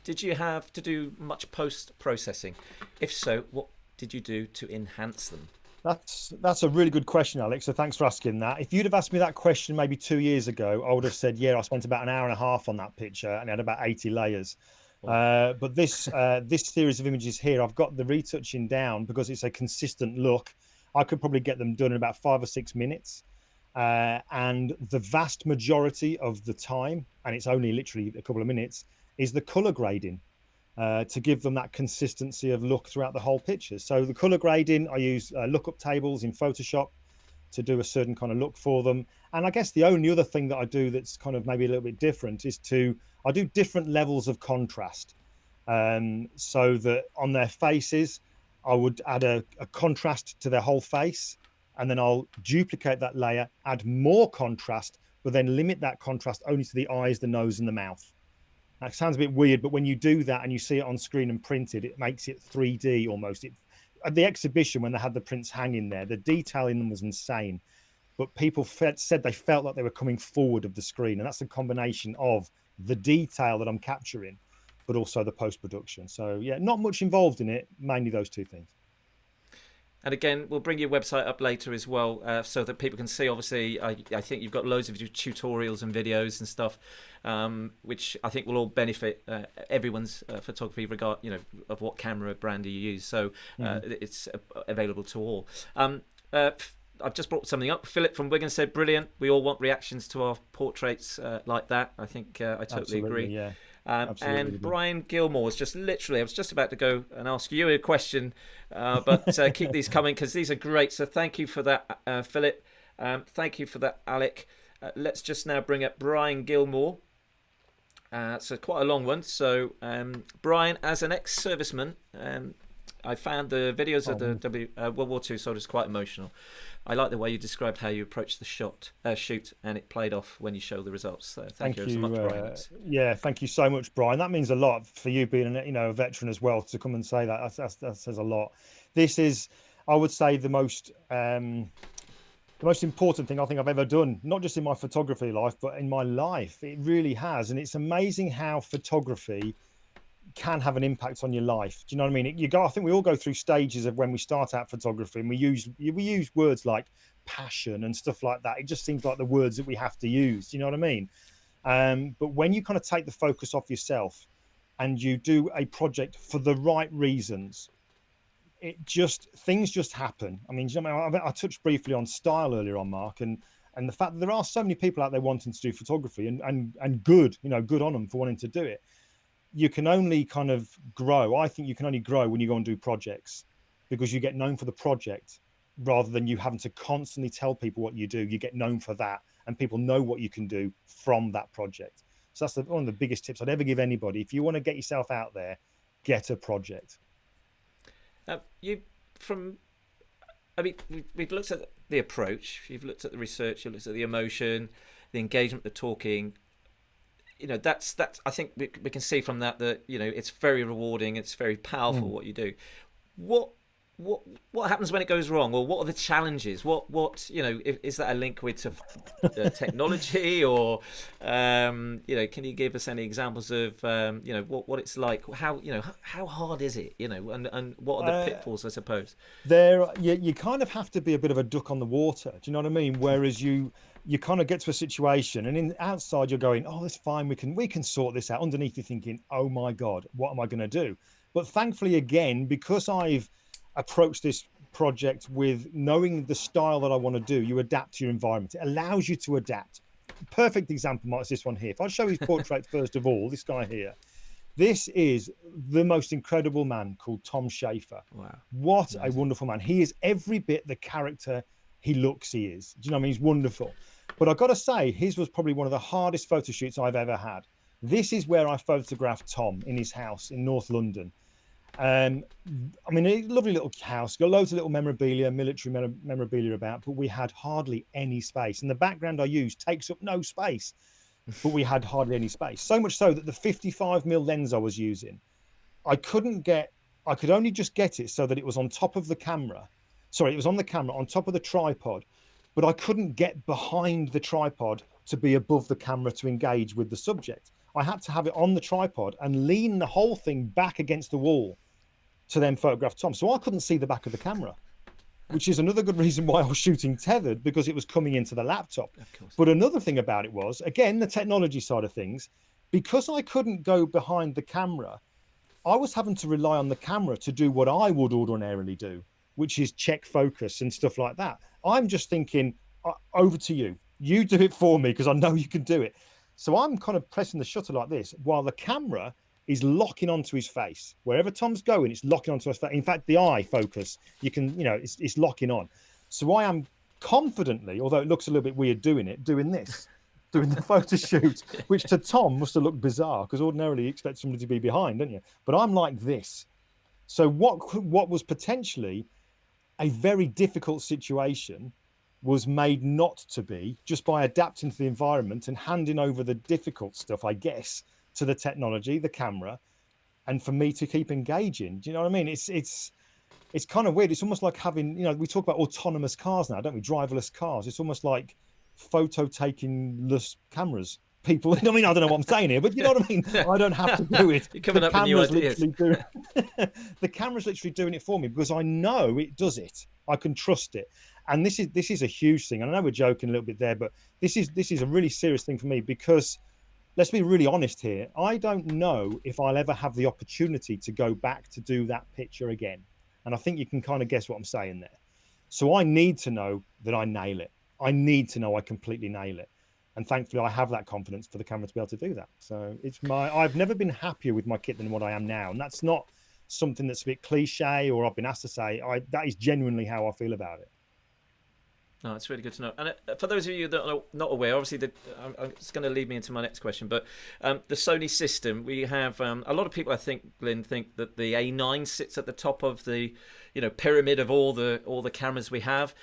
Did you have to do much post processing? If so, what did you do to enhance them? That's a really good question, Alex. So thanks for asking that. If you'd have asked me that question maybe 2 years ago, I would have said, I spent about an hour and a half on that picture and it had about 80 layers. But this series of images here, I've got the retouching down because it's a consistent look. I could probably get them done in about 5 or 6 minutes. And the vast majority of the time, and it's only literally a couple of minutes, is the color grading. To give them that consistency of look throughout the whole picture. So the color grading, I use lookup tables in Photoshop to do a certain kind of look for them. And I guess the only other thing that I do that's kind of maybe a little bit different is I do different levels of contrast. So that on their faces, I would add a contrast to their whole face, and then I'll duplicate that layer, add more contrast, but then limit that contrast only to the eyes, the nose, and the mouth. That sounds a bit weird, but when you do that and you see it on screen and printed, it makes it 3D almost. At the exhibition, when they had the prints hanging there, the detail in them was insane. But people said they felt like they were coming forward of the screen. And that's a combination of the detail that I'm capturing, but also the post-production. So, yeah, not much involved in it, mainly those two things. And again, we'll bring your website up later as well, so that people can see. Obviously, I think you've got loads of tutorials and videos and stuff, which I think will all benefit everyone's photography, of what camera brand you use. So it's available to all. I've just brought something up. Philip from Wigan said, "Brilliant. We all want reactions to our portraits like that." I think I totally agree. Yeah. And Brian Gilmore was just literally, I was just about to go and ask you a question, but keep these coming because these are great. So thank you for that, Philip. Thank you for that, Alec. Let's just now bring up Brian Gilmore. So quite a long one. So Brian, as an ex-serviceman, I found the videos of the World War II soldiers quite emotional. I like the way you described how you approached the shoot, and it played off when you show the results. So thank you so much, Brian. Yeah, thank you so much, Brian. That means a lot for you being a veteran as well to come and say that. That says a lot. This is, I would say, the most important thing I think I've ever done, not just in my photography life, but in my life. It really has, and it's amazing how photography can have an impact on your life. Do you know what I mean? I think we all go through stages of when we start out photography, and we use words like passion and stuff like that. It just seems like the words that we have to use. Do you know what I mean? But when you kind of take the focus off yourself and you do a project for the right reasons, things just happen. I mean, I touched briefly on style earlier on, Mark, and the fact that there are so many people out there wanting to do photography and good on them for wanting to do it. You can only kind of grow. I think you can only grow when you go and do projects, because you get known for the project rather than you having to constantly tell people what you do. You get known for that, and people know what you can do from that project. So that's one of the biggest tips I'd ever give anybody. If you want to get yourself out there, get a project. We've looked at the approach, you've looked at the research, you've looked at the emotion, the engagement, the talking. That's I think we can see from that it's very rewarding, it's very powerful what you do. What happens when it goes wrong, or what are the challenges? Is that a link with technology, or can you give us any examples of what it's like, how hard is it, and what are the pitfalls, I suppose? You kind of have to be a bit of a duck on the water. Do you know what I mean? Whereas you kind of get to a situation, and outside you're going, oh, that's fine, we can sort this out. Underneath you're thinking, oh my God, what am I going to do? But thankfully, again, because I've approached this project with knowing the style that I want to do, you adapt to your environment. It allows you to adapt. Perfect example, Mark, is this one here. If I show his portrait first of all, this guy here, This is the most incredible man called Tom Schaefer. Wow. What a wonderful man. He is every bit the character he looks he is. Do you know what I mean? He's wonderful. But I've got to say, his was probably one of the hardest photo shoots I've ever had. This is where I photographed Tom in his house in North London. I mean, a lovely little house, got loads of little memorabilia, military memorabilia about, but we had hardly any space. And the background I used takes up no space, but we had hardly any space. So much so that the 55mm lens I was using, I could only just get it so that it was on top of the camera. Sorry, it was on the camera, on top of the tripod, but I couldn't get behind the tripod to be above the camera to engage with the subject. I had to have it on the tripod and lean the whole thing back against the wall to then photograph Tom. So I couldn't see the back of the camera, which is another good reason why I was shooting tethered, because it was coming into the laptop. But another thing about it was, again, the technology side of things, because I couldn't go behind the camera, I was having to rely on the camera to do what I would ordinarily do, which is check focus and stuff like that. I'm just thinking, over to you. You do it for me because I know you can do it. So I'm kind of pressing the shutter like this while the camera is locking onto his face. Wherever Tom's going, it's locking onto his face. In fact, the eye focus, it's locking on. So I am confidently, although it looks a little bit weird doing this, doing the photo shoot, which to Tom must have looked bizarre because ordinarily you expect somebody to be behind, don't you? But I'm like this. So what was potentially a very difficult situation was made not to be just by adapting to the environment and handing over the difficult stuff, I guess, to the technology, the camera, and for me to keep engaging. Do you know what I mean? It's kind of weird. It's almost like having, we talk about autonomous cars now, don't we? Driverless cars. It's almost like photo taking-less cameras. People, I mean, I don't know what I'm saying here, but you know what I mean? I don't have to do it. You're coming up with new ideas. The camera's literally doing it for me because I know it does it. I can trust it. And this is a huge thing. And I know we're joking a little bit there, but this is a really serious thing for me because let's be really honest here. I don't know if I'll ever have the opportunity to go back to do that picture again. And I think you can kind of guess what I'm saying there. So I need to know that I nail it. I need to know I completely nail it. And thankfully I have that confidence for the camera to be able to do that. So I've never been happier with my kit than what I am now. And that's not something that's a bit cliche or I've been asked to say. That is genuinely how I feel about it. No, it's really good to know. And for those of you that are not aware, obviously, it's going to lead me into my next question. But the Sony system, we have a lot of people, I think, Glyn, think that the A9 sits at the top of the, pyramid of all the cameras we have.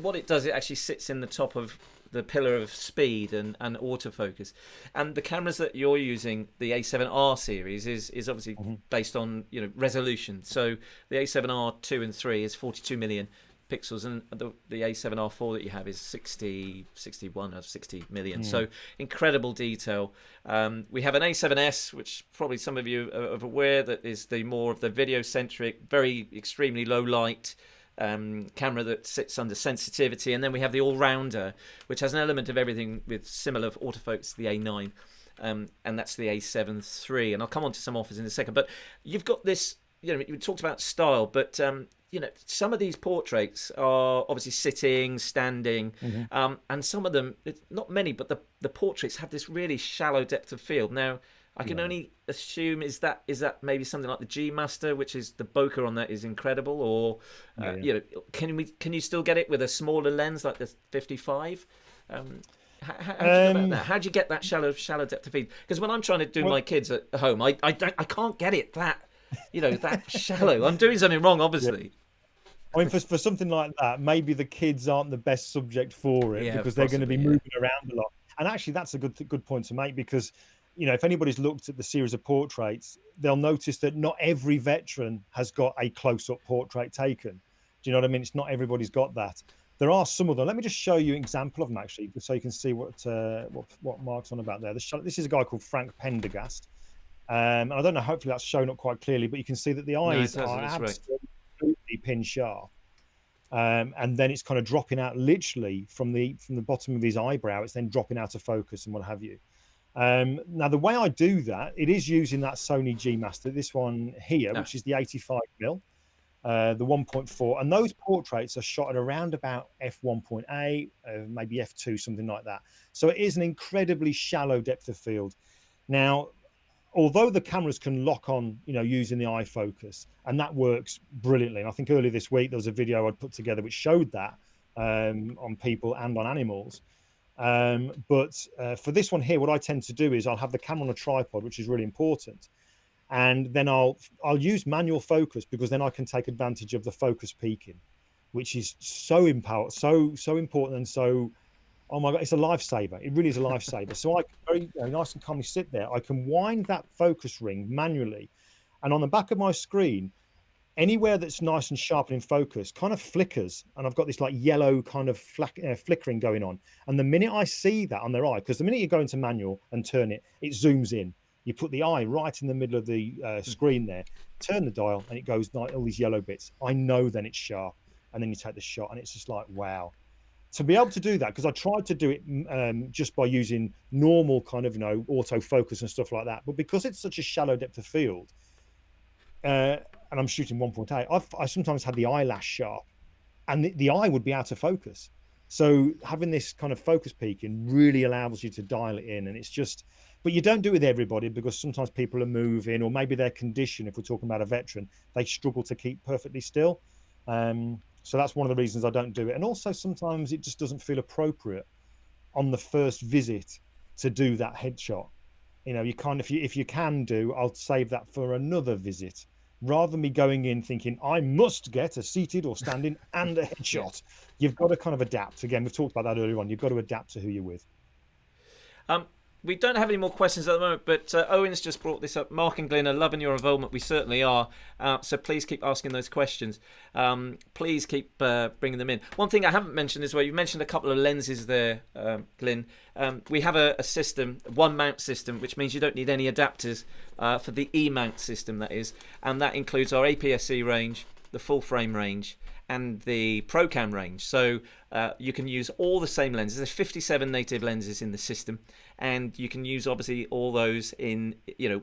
What it does, it actually sits in the top of the pillar of speed and autofocus. And the cameras that you're using, the A7R series, is obviously based on resolution. So the A7R 2 and 3 is 42 million pixels, and the A7R4 that you have is 61 or 60 million. So incredible detail. We have an A7S, which probably some of you are aware, that is the more of the video centric, very extremely low light camera that sits under sensitivity. And then we have the all-rounder, which has an element of everything with similar autofocus to the A9, and that's the A7 III. And I'll come on to some offers in a second. But you've got this, you talked about style, but some of these portraits are obviously sitting, standing, and some of them, not many, but the portraits have this really shallow depth of field. Now, I can only assume is that maybe something like the G Master, which is the bokeh on that is incredible, or can you still get it with a smaller lens like the 55? How do you go about that? How do you get that shallow depth of field? Because when I'm trying to do my kids at home, I can't get it that that shallow. I'm doing something wrong, obviously. I mean, for something like that, maybe the kids aren't the best subject for it because they're going to be moving around a lot. And actually, that's a good point to make because, if anybody's looked at the series of portraits, they'll notice that not every veteran has got a close-up portrait taken. Do you know what I mean? It's not everybody's got that. There are some of them. Let me just show you an example of them, actually, so you can see what Mark's on about there. This is a guy called Frank Pendergast. And I don't know, hopefully that's shown up quite clearly, but you can see that the eyes are absolutely pin sharp. And then it's kind of dropping out literally from the bottom of his eyebrow. It's then dropping out of focus and what have you. Now, the way I do that, it is using that Sony G Master, this one here, which is the 85mm, the 1.4. And those portraits are shot at around about f1.8, maybe f2, something like that. So it is an incredibly shallow depth of field. Now, although the cameras can lock on, using the eye focus, and that works brilliantly. And I think earlier this week there was a video I'd put together which showed that on people and on animals. But for this one here, what I tend to do is I'll have the camera on a tripod, which is really important, and then I'll use manual focus, because then I can take advantage of the focus peaking, which is so important, and so, oh my God, it's a lifesaver. It really is a lifesaver. So I can very nice and calmly sit there. I can wind that focus ring manually, and on the back of my screen, anywhere that's nice and sharp and in focus kind of flickers, and I've got this like yellow kind of flickering going on. And the minute I see that on their eye, because the minute you go into manual and turn it, it zooms in. You put the eye right in the middle of the screen there, turn the dial, and it goes like all these yellow bits. I know then it's sharp, and then you take the shot, and it's just like, wow. To be able to do that, because I tried to do it just by using normal kind of, autofocus and stuff like that, but because it's such a shallow depth of field, and I'm shooting 1.8, I sometimes had the eyelash sharp, and the eye would be out of focus. So having this kind of focus peaking really allows you to dial it in, and it's just, but you don't do it with everybody, because sometimes people are moving, or maybe their condition, if we're talking about a veteran, they struggle to keep perfectly still. So that's one of the reasons I don't do it. And also sometimes it just doesn't feel appropriate on the first visit to do that headshot. You kind of, if you can do, I'll save that for another visit, rather than me going in thinking I must get a seated or standing and a headshot. You've got to kind of adapt. Again, we've talked about that earlier on. You've got to adapt to who you're with. We don't have any more questions at the moment, but Owen's just brought this up. Mark and Glyn are loving your involvement. We certainly are. So please keep asking those questions. Please keep bringing them in. One thing I haven't mentioned is where you mentioned a couple of lenses there, Glyn. We have a system, one mount system, which means you don't need any adapters for the E-mount system, that is. And that includes our APS-C range, the full frame range, and the ProCam range. So you can use all the same lenses. There's 57 native lenses in the system, and you can use obviously all those in,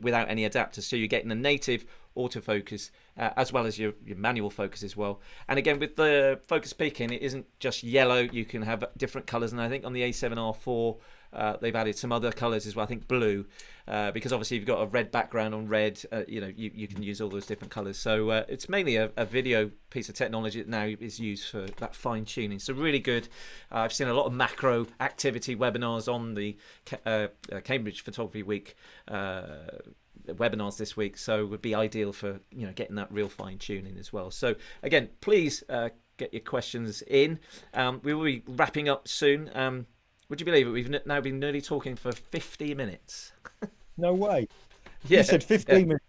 without any adapters. So you're getting a native autofocus as well as your manual focus as well. And again, with the focus peaking, it isn't just yellow. You can have different colors, and I think on the A7R4 they've added some other colors as well. I think blue, because obviously you've got a red background on red. You can use all those different colors. So it's mainly a video piece of technology that now is used for that fine tuning. So really good. I've seen a lot of macro activity webinars on the Cambridge Photography Week webinars this week, so it would be ideal for getting that real fine tuning as well. So again, please get your questions in. We will be wrapping up soon. Would you believe it? We've now been nearly talking for 50 minutes. No way. Yeah, you said 15 minutes.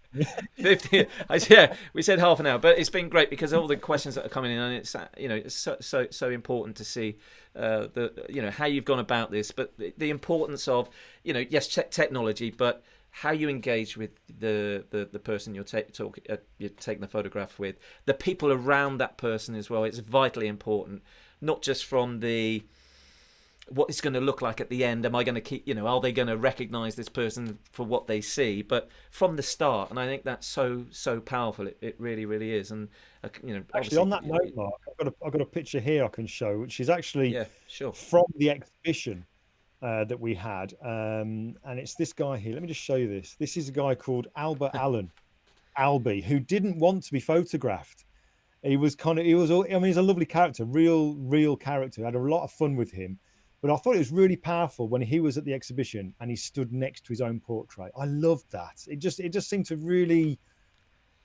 50. Yeah, we said half an hour, but it's been great because all the questions that are coming in, and it's it's so important to see how you've gone about this, but the importance of yes, technology, but how you engage with the person you're taking the photograph with, the people around that person as well. It's vitally important, not just from what it's going to look like at the end. Am I going to keep, are they going to recognize this person for what they see? But from the start, and I think that's so powerful. It really, really is. And actually, on that note, Mark, I've got a picture here I can show, which is actually from the exhibition that we had, and it's this guy here. Let me just show you this. This is a guy called Albert Allen, Albie, who didn't want to be photographed. He's a lovely character, real character. I had a lot of fun with him. But I thought it was really powerful when he was at the exhibition and he stood next to his own portrait. I loved that. It just seemed to really,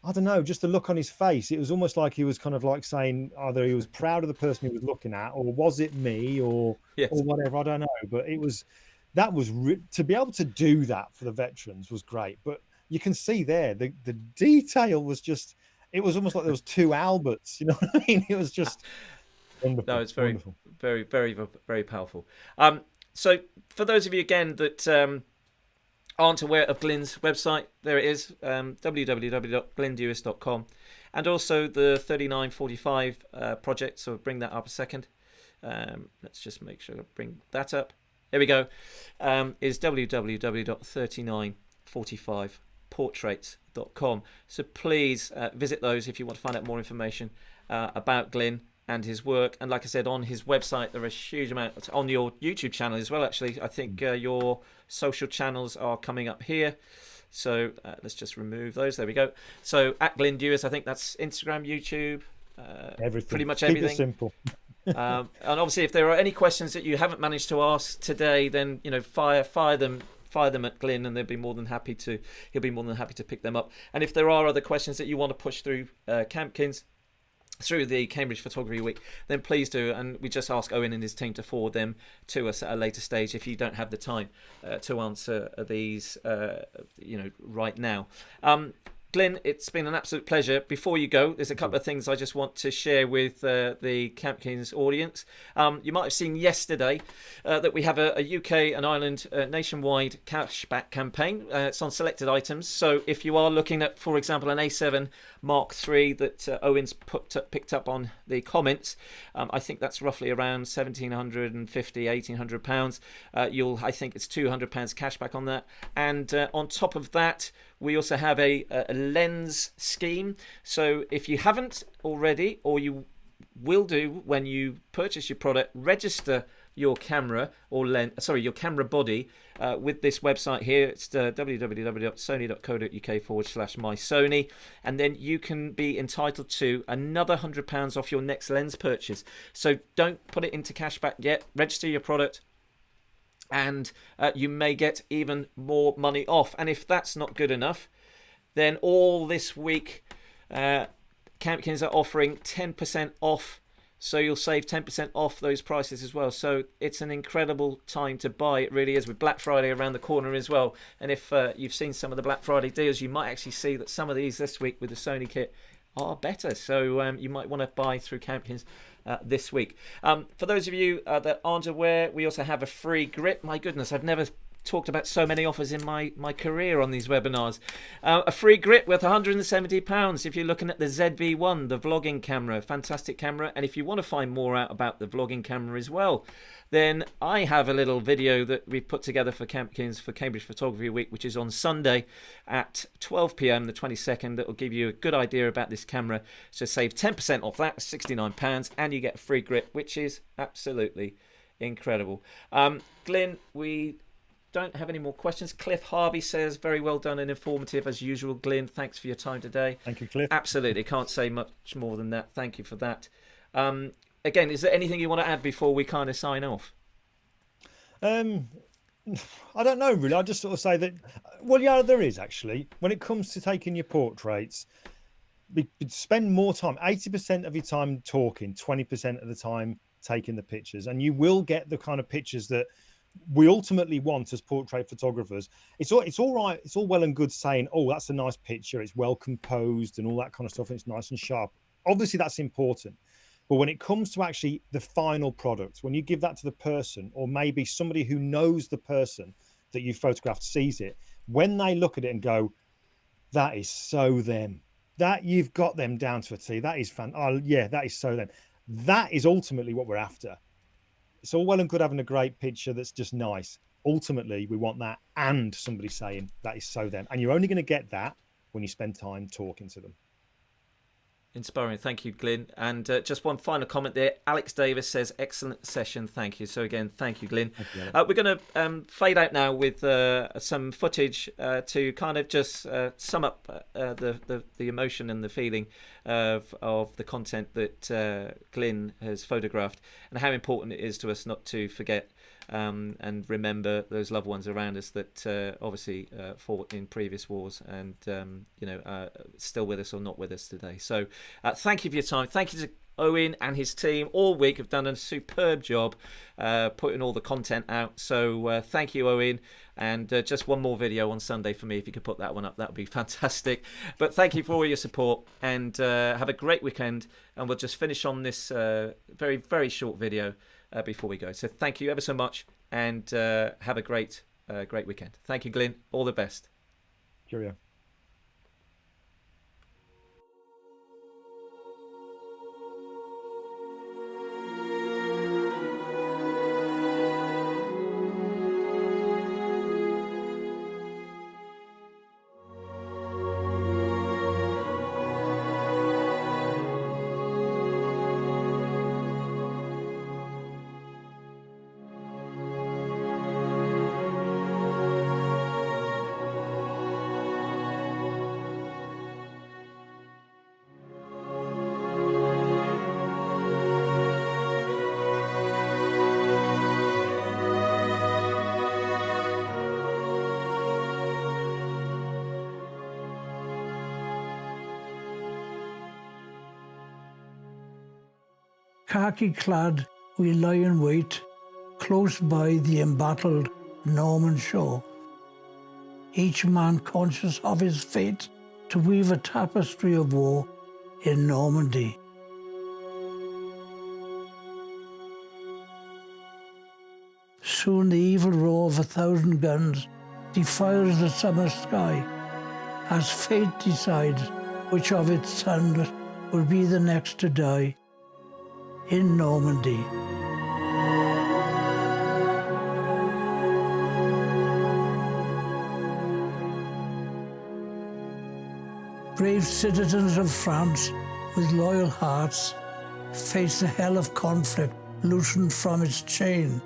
I don't know, just the look on his face. It was almost like he was kind of like saying either he was proud of the person he was looking at, or was it me, or whatever. I don't know. But to be able to do that for the veterans was great. But you can see there the detail was just. It was almost like there was two Alberts. You know what I mean? It was just. Wonderful. No, it's very, very, very, very powerful. So for those of you again that aren't aware of Glyn's website, there it is, www.glendewis.com, and also the 3945 project. So I'll bring that up a second. Let's just make sure I bring that up. Here we go. Is www.3945portraits.com. So please visit those if you want to find out more information about Glyn and his work. And like I said, on his website there are a huge amount, on your YouTube channel as well. Actually, I think your social channels are coming up here. So let's just remove those. There we go. So at Glyn Dewis, I think that's Instagram, YouTube, Everything. pretty much Keep everything. it simple. And obviously, if there are any questions that you haven't managed to ask today, then fire them at Glyn, and he'll be more than happy to pick them up. And if there are other questions that you want to push through Campkins, through the Cambridge Photography Week, then please do, and we just ask Owen and his team to forward them to us at a later stage if you don't have the time to answer these right now. Glyn, it's been an absolute pleasure. Before you go, there's a couple of things I just want to share with the Campkins audience. You might have seen yesterday that we have a UK and Ireland nationwide cashback campaign. It's on selected items. So if you are looking at, for example, an A7 Mark III that Owen's picked up on the comments, I think that's roughly around £1,750, £1,800. I think it's £200 cashback on that. And on top of that, we also have a lens scheme. So if you haven't already, or you will do when you purchase your product, register your camera or your camera body with this website here. It's www.sony.co.uk/mysony, and then you can be entitled to another £100 off your next lens purchase. So don't put it into cashback yet. Register your product, and you may get even more money off. And if that's not good enough, then all this week Campkins are offering 10% off, so you'll save 10% off those prices as well. So it's an incredible time to buy. It really is, with Black Friday around the corner as well. And if you've seen some of the Black Friday deals, you might actually see that some of these this week with the Sony kit are better. So you might want to buy through Campkins this week. For those of you that aren't aware, we also have a free grip. My goodness, I've never talked about so many offers in my career on these webinars. A free grip worth £170 if you're looking at the ZV-1, the vlogging camera. Fantastic camera. And if you want to find more out about the vlogging camera as well, then I have a little video that we've put together for Campkins for Cambridge Photography Week, which is on Sunday at 12 p.m, the 22nd. That will give you a good idea about this camera. So save 10% off that, £69, and you get a free grip, which is absolutely incredible. Glyn, we don't have any more questions. Cliff Harvey says, very well done and informative as usual, Glyn. Thanks for your time today. Thank you, Cliff. Absolutely. Can't say much more than that. Thank you for that. Again, is there anything you want to add before we kind of sign off? I don't know, really. I just sort of say that, well, yeah, there is actually. When it comes to taking your portraits, spend more time, 80% of your time talking, 20% of the time taking the pictures, and you will get the kind of pictures that we ultimately want as portrait photographers. It's all right. It's all well and good saying, oh, that's a nice picture, it's well composed and all that kind of stuff, and it's nice and sharp. Obviously, that's important. But when it comes to actually the final product, when you give that to the person, or maybe somebody who knows the person that you photographed sees it, when they look at it and go, that is so them, that you've got them down to a T, that is fun. Oh yeah, that is so them. That is ultimately what we're after. It's all well and good having a great picture that's just nice. Ultimately, we want that and somebody saying that is so them. And you're only going to get that when you spend time talking to them. Inspiring. Thank you, Glyn. And just one final comment there. Alex Davis says, excellent session. Thank you. So again, thank you, Glyn. We're going to fade out now with some footage to kind of just sum up the emotion and the feeling of the content that Glyn has photographed, and how important it is to us not to forget and remember those loved ones around us that obviously fought in previous wars and still with us or not with us today. So thank you for your time. Thank you to Owen and his team all week. Have done a superb job putting all the content out. So thank you, Owen. And just one more video on Sunday for me. If you could put that one up, that would be fantastic. But thank you for all your support, and have a great weekend. And we'll just finish on this very, very short video before we go. So thank you ever so much, and have a great weekend. Thank you, Glyn. All the best. Cheerio. Khaki-clad, we lie in wait, close by the embattled Norman shore. Each man conscious of his fate to weave a tapestry of war in Normandy. Soon the evil roar of 1,000 guns defiles the summer sky, as fate decides which of its sons will be the next to die in Normandy. Brave citizens of France with loyal hearts face the hell of conflict loosened from its chain,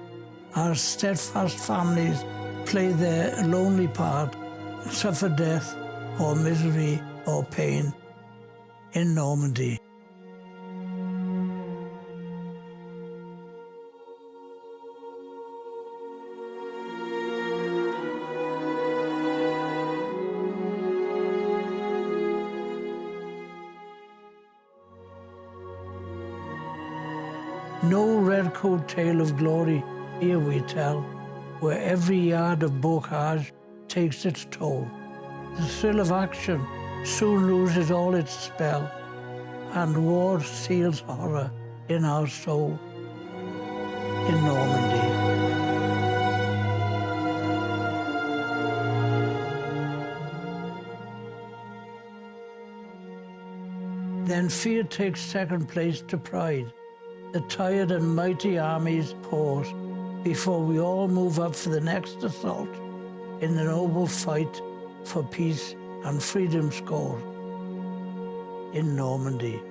as steadfast families play their lonely part, suffer death or misery or pain in Normandy. No redcoat tale of glory here we tell, where every yard of bocage takes its toll. The thrill of action soon loses all its spell, and war seals horror in our soul in Normandy. Then fear takes second place to pride. The tired and mighty armies pause before we all move up for the next assault in the noble fight for peace and freedom scored in Normandy.